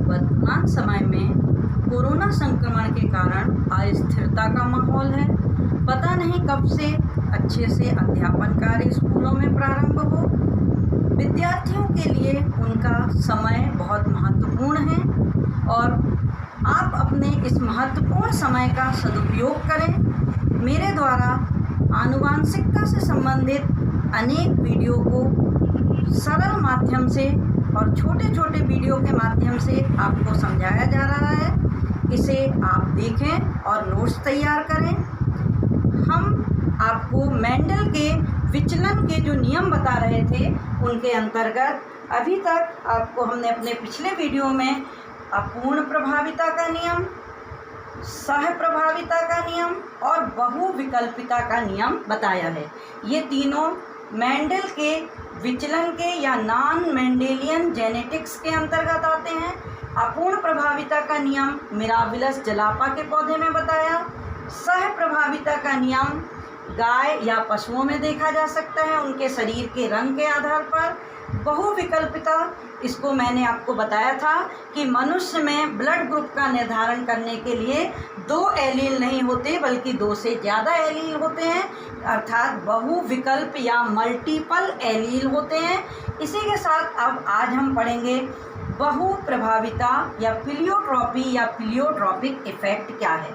वर्तमान समय में कोरोना संक्रमण के कारण अस्थिरता का माहौल है। पता नहीं कब से अच्छे से अध्यापन कार्य स्कूलों में प्रारंभ हो। विद्यार्थियों के लिए उनका समय बहुत महत्वपूर्ण है और आप अपने इस महत्वपूर्ण समय का सदुपयोग करें। मेरे द्वारा आनुवांशिकता से संबंधित अनेक वीडियो को सरल माध्यम से और छोटे छोटे वीडियो के माध्यम से आपको समझाया जा रहा है। इसे आप देखें और नोट्स तैयार करें। हम आपको मेंडल के विचलन के जो नियम बता रहे थे उनके अंतर्गत अभी तक आपको हमने अपने पिछले वीडियो में अपूर्ण प्रभाविता का नियम, सह प्रभाविता का नियम और बहुविकल्पिता का नियम बताया है। ये तीनों मेंडल के विचलन के या नॉन मेंडेलियन जेनेटिक्स के अंतर्गत आते हैं। अपूर्ण प्रभाविता का नियम मिराबिलस जलापा के पौधे में बताया। सह प्रभाविता का नियम गाय या पशुओं में देखा जा सकता है उनके शरीर के रंग के आधार पर। बहुविकल्पिता, इसको मैंने आपको बताया था कि मनुष्य में ब्लड ग्रुप का निर्धारण करने के लिए 2 एलील नहीं होते बल्कि 2 से ज़्यादा एलील होते हैं, अर्थात बहुविकल्प या मल्टीपल एलील होते हैं। इसी के साथ अब आज हम पढ़ेंगे बहुप्रभाविता या प्लियोट्रॉपी या प्लियोट्रॉपिक इफेक्ट क्या है।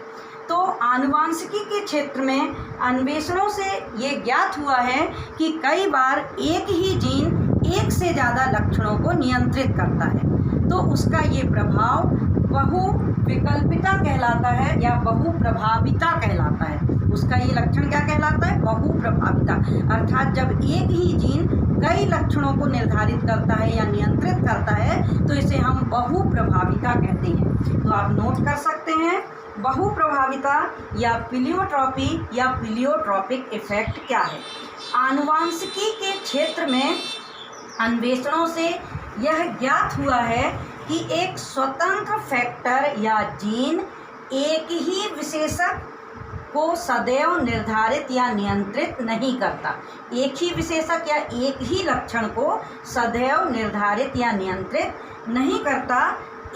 तो आनुवांशिकी के क्षेत्र में अन्वेषणों से ये ज्ञात हुआ है कि कई बार एक ही जीन एक से ज़्यादा लक्षणों को नियंत्रित करता है, तो उसका ये प्रभाव बहुविकल्पिता कहलाता है या बहुप्रभाविता कहलाता है। उसका ये लक्षण क्या कहलाता है? बहुप्रभाविता। अर्थात जब एक ही जीन कई लक्षणों को निर्धारित करता है या नियंत्रित करता है तो इसे हम बहुप्रभाविता कहते हैं। तो आप नोट कर सकते हैं बहुप्रभाविता या प्लियोट्रॉपी या प्लियोट्रॉपिक इफेक्ट क्या है। आनुवांशिकी के क्षेत्र में अन्वेषणों से यह ज्ञात हुआ है कि एक स्वतंत्र फैक्टर या जीन एक ही विशेषक को सदैव निर्धारित या नियंत्रित नहीं करता। एक ही विशेषक या एक ही लक्षण को सदैव निर्धारित या नियंत्रित नहीं करता।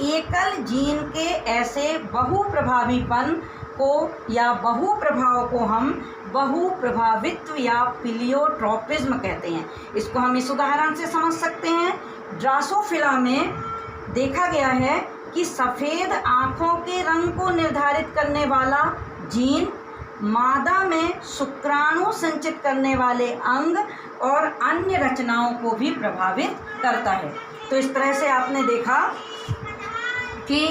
एकल जीन के ऐसे बहुप्रभावीपन को या बहुप्रभाव को हम बहुप्रभावित्व या प्लियोट्रॉपिज्म कहते हैं। इसको हम इस उदाहरण से समझ सकते हैं। ड्रासोफिला में देखा गया है कि सफ़ेद आँखों के रंग को निर्धारित करने वाला जीन मादा में शुक्राणु संचित करने वाले अंग और अन्य रचनाओं को भी प्रभावित करता है। तो इस तरह से आपने देखा कि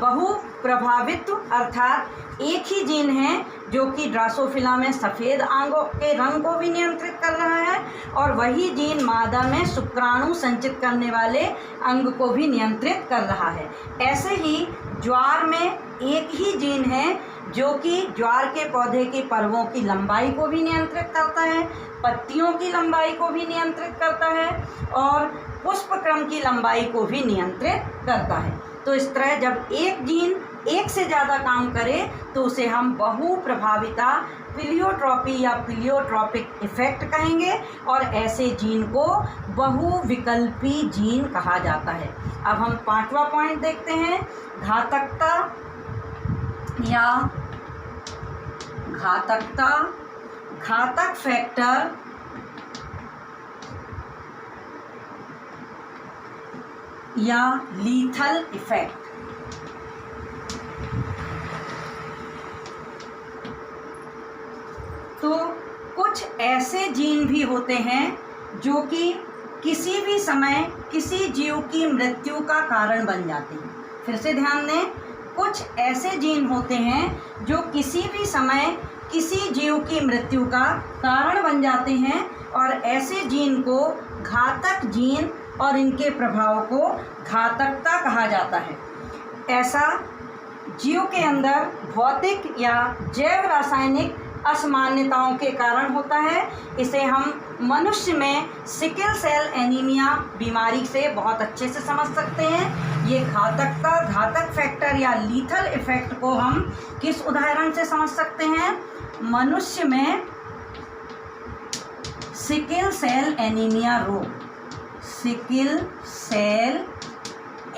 बहुप्रभावित्व अर्थात एक ही जीन है जो कि ड्रासोफिला में सफ़ेद आंगों के रंग को भी नियंत्रित कर रहा है और वही जीन मादा में शुक्राणु संचित करने वाले अंग को भी नियंत्रित कर रहा है। ऐसे ही ज्वार में एक ही जीन है जो कि ज्वार के पौधे के पर्वों की लंबाई को भी नियंत्रित करता है, पत्तियों की लंबाई को भी नियंत्रित करता है और पुष्पक्रम की लंबाई को भी नियंत्रित करता है। तो इस तरह जब एक जीन एक से ज़्यादा काम करे तो उसे हम बहुप्रभाविता प्लियोट्रॉपी या प्लियोट्रॉपिक इफेक्ट कहेंगे और ऐसे जीन को बहुविकल्पी जीन कहा जाता है। अब हम 5वां पॉइंट देखते हैं, घातकता या घातक फैक्टर या लीथल इफेक्ट। तो कुछ ऐसे जीन भी होते हैं जो कि किसी भी समय किसी जीव की मृत्यु का कारण बन जाते हैं। फिर से ध्यान दें, कुछ ऐसे जीन होते हैं जो किसी भी समय किसी जीव की मृत्यु का कारण बन जाते हैं और ऐसे जीन को घातक जीन और इनके प्रभाव को घातकता कहा जाता है। ऐसा जीव के अंदर भौतिक या जैव रासायनिक असामान्यताओं के कारण होता है। इसे हम मनुष्य में सिकल सेल एनीमिया बीमारी से बहुत अच्छे से समझ सकते हैं। ये घातक फैक्टर या लीथल इफेक्ट को हम किस उदाहरण से समझ सकते हैं? मनुष्य में सिकल सेल एनीमिया रोग, सिकल सेल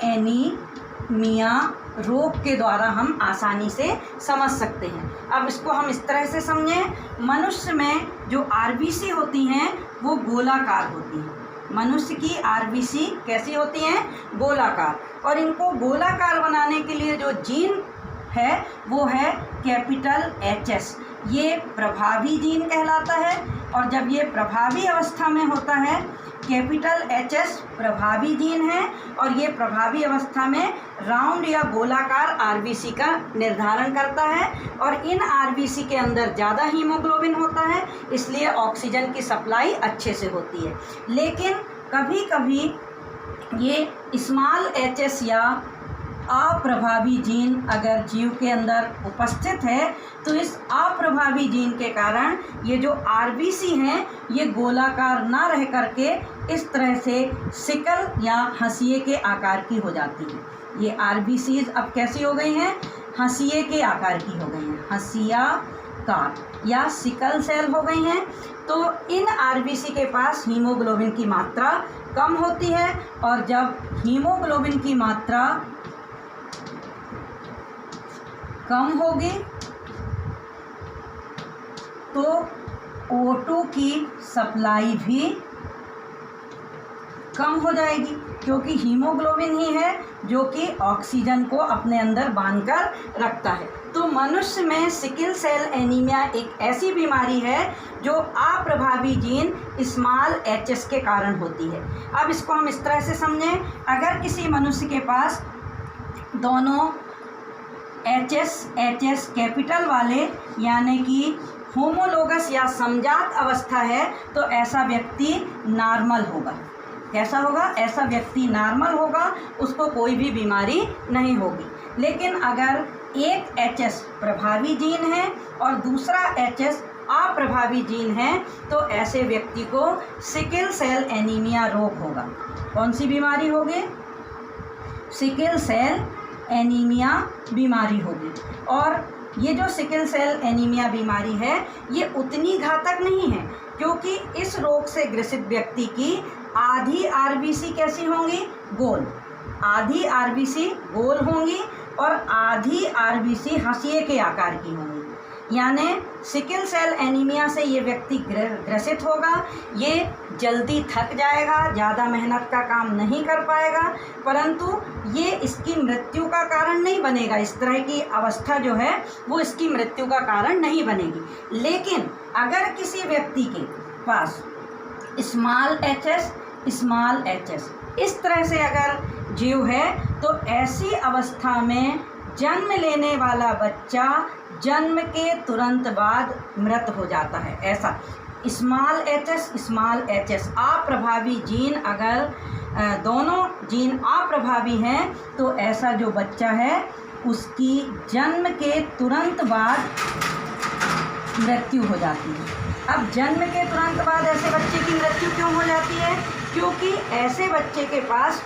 एनीमिया एनीमिया रोग के द्वारा हम आसानी से समझ सकते हैं। अब इसको हम इस तरह से समझें, मनुष्य में जो आरबीसी होती हैं वो गोलाकार होती हैं। मनुष्य की आरबीसी कैसी होती हैं? गोलाकार। और इनको गोलाकार बनाने के लिए जो जीन है वो है कैपिटल HS। ये प्रभावी जीन कहलाता है। और जब ये प्रभावी अवस्था में होता है, कैपिटल HS प्रभावी जीन है और ये प्रभावी अवस्था में राउंड या गोलाकार आरबीसी का निर्धारण करता है। और इन आरबीसी के अंदर ज़्यादा हीमोग्लोबिन होता है, इसलिए ऑक्सीजन की सप्लाई अच्छे से होती है। लेकिन कभी कभी ये स्मॉल HS या अप्रभावी जीन अगर जीव के अंदर उपस्थित है तो इस अप्रभावी जीन के कारण ये जो आरबीसी हैं ये गोलाकार ना रह करके इस तरह से सिकल या हंसिए के आकार की हो जाती हैं। ये आरबीसीज अब कैसी हो गई हैं? हंसिए के आकार की हो गई हैं, हंसियाकार या सिकल सेल हो गई हैं। तो इन आरबीसी के पास हीमोग्लोबिन की मात्रा कम होती है और जब हीमोग्लोबिन की मात्रा कम होगी तो O2 की सप्लाई भी कम हो जाएगी, क्योंकि हीमोग्लोबिन ही है जो कि ऑक्सीजन को अपने अंदर बांधकर रखता है। तो मनुष्य में सिकल सेल एनीमिया एक ऐसी बीमारी है जो अप्रभावी जीन स्मॉल HS के कारण होती है। अब इसको हम इस तरह से समझें, अगर किसी मनुष्य के पास दोनों HS कैपिटल वाले यानी कि होमोलोगस या समजात अवस्था है तो ऐसा व्यक्ति नॉर्मल होगा। कैसा होगा? ऐसा व्यक्ति नॉर्मल होगा, उसको कोई भी बीमारी नहीं होगी। लेकिन अगर एक HS प्रभावी जीन है और दूसरा HS अप्रभावी जीन है तो ऐसे व्यक्ति को सिकल सेल एनीमिया रोग होगा। कौन सी बीमारी होगी? सिकल सेल एनीमिया बीमारी होगी। और ये जो सिकल सेल एनीमिया बीमारी है ये उतनी घातक नहीं है, क्योंकि इस रोग से ग्रसित व्यक्ति की आधी आरबीसी कैसी होंगी? गोल। आधी आरबीसी गोल होंगी और आधी आरबीसी हंसिए के आकार की होंगी। यानी सिकल सेल एनीमिया से ये व्यक्ति ग्रसित होगा, ये जल्दी थक जाएगा, ज़्यादा मेहनत का काम नहीं कर पाएगा, परंतु ये इसकी मृत्यु का कारण नहीं बनेगा। इस तरह की अवस्था जो है वो इसकी मृत्यु का कारण नहीं बनेगी। लेकिन अगर किसी व्यक्ति के पास स्मॉल HS इस तरह से अगर जीव है तो ऐसी अवस्था में जन्म लेने वाला बच्चा जन्म के तुरंत बाद मृत हो जाता है। ऐसा स्मॉल HS अप्रभावी जीन, अगर दोनों जीन अप्रभावी हैं तो ऐसा जो बच्चा है उसकी जन्म के तुरंत बाद मृत्यु हो जाती है। अब जन्म के तुरंत बाद ऐसे बच्चे की मृत्यु क्यों हो जाती है? क्योंकि ऐसे बच्चे के पास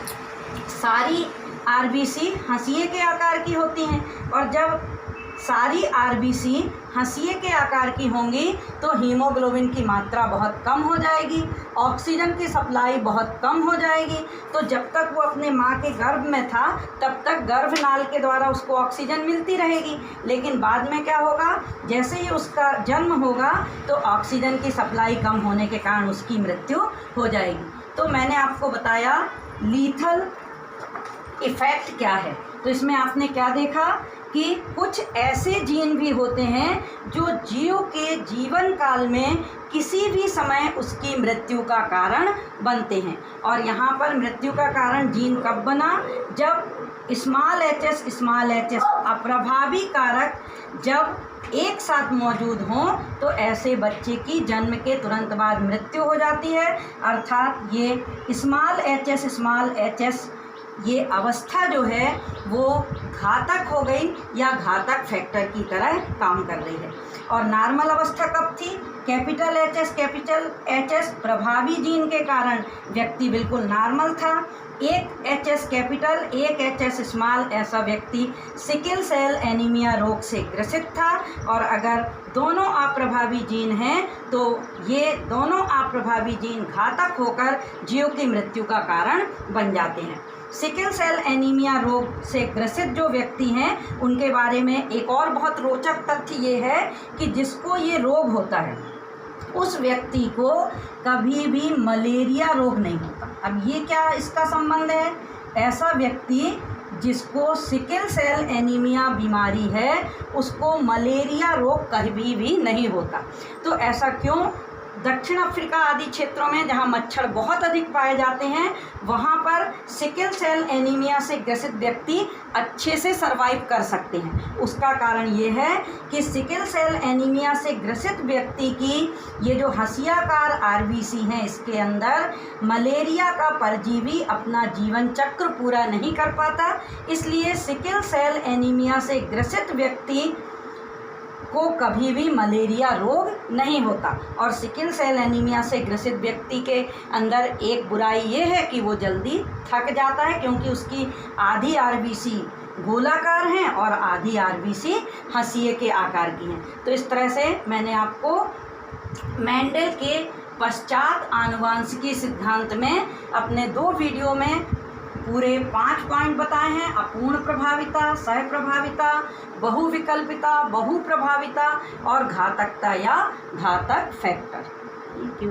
सारी आरबीसी हंसिए के आकार की होती हैं और जब सारी आरबीसी हंसिए के आकार की होंगी तो हीमोग्लोबिन की मात्रा बहुत कम हो जाएगी, ऑक्सीजन की सप्लाई बहुत कम हो जाएगी। तो जब तक वो अपने माँ के गर्भ में था तब तक गर्भनाल के द्वारा उसको ऑक्सीजन मिलती रहेगी, लेकिन बाद में क्या होगा? जैसे ही उसका जन्म होगा तो ऑक्सीजन की सप्लाई कम होने के कारण उसकी मृत्यु हो जाएगी। तो मैंने आपको बताया लीथल इफ़ेक्ट क्या है। तो इसमें आपने क्या देखा कि कुछ ऐसे जीन भी होते हैं जो जीव के जीवन काल में किसी भी समय उसकी मृत्यु का कारण बनते हैं। और यहाँ पर मृत्यु का कारण जीन कब बना? जब स्मॉल HS अप्रभावी कारक जब एक साथ मौजूद हों तो ऐसे बच्चे की जन्म के तुरंत बाद मृत्यु हो जाती है। अर्थात ये स्मॉल HS ये अवस्था जो है वो घातक हो गई या घातक फैक्टर की तरह काम कर रही है। और नॉर्मल अवस्था कब थी? कैपिटल HS प्रभावी जीन के कारण व्यक्ति बिल्कुल नॉर्मल था। एक HS कैपिटल एक HS स्मॉल ऐसा व्यक्ति सिकल सेल एनीमिया रोग से ग्रसित था। और अगर दोनों अप्रभावी जीन हैं तो ये दोनों अप्रभावी जीन घातक होकर जीव की मृत्यु का कारण बन जाते हैं। सिकल सेल एनीमिया रोग से ग्रसित जो व्यक्ति हैं उनके बारे में एक और बहुत रोचक तथ्य ये है कि जिसको ये रोग होता है उस व्यक्ति को कभी भी मलेरिया रोग नहीं होता। अब ये क्या इसका संबंध है? ऐसा व्यक्ति जिसको सिकल सेल एनीमिया बीमारी है उसको मलेरिया रोग कभी भी नहीं होता। तो ऐसा क्यों? दक्षिण अफ्रीका आदि क्षेत्रों में जहाँ मच्छर बहुत अधिक पाए जाते हैं वहाँ पर सिकल सेल एनीमिया से ग्रसित व्यक्ति अच्छे से सरवाइव कर सकते हैं। उसका कारण ये है कि सिकल सेल एनीमिया से ग्रसित व्यक्ति की ये जो हंसियाकार आरबीसी हैं इसके अंदर मलेरिया का परजीवी अपना जीवन चक्र पूरा नहीं कर पाता, इसलिए सिकल सेल एनीमिया से ग्रसित व्यक्ति को कभी भी मलेरिया रोग नहीं होता। और सिकल सेल एनीमिया से ग्रसित व्यक्ति के अंदर एक बुराई ये है कि वो जल्दी थक जाता है, क्योंकि उसकी आधी आरबीसी गोलाकार हैं और आधी आरबीसी हंसिए के आकार की हैं। तो इस तरह से मैंने आपको मेंडल के पश्चात आनुवांशिकी सिद्धांत में अपने 2 वीडियो में पूरे 5 पॉइंट बताए हैं। अपूर्ण प्रभाविता, सह प्रभाविता, बहुविकल्पिता, बहुप्रभाविता और घातकता या घातक फैक्टर। Thank you.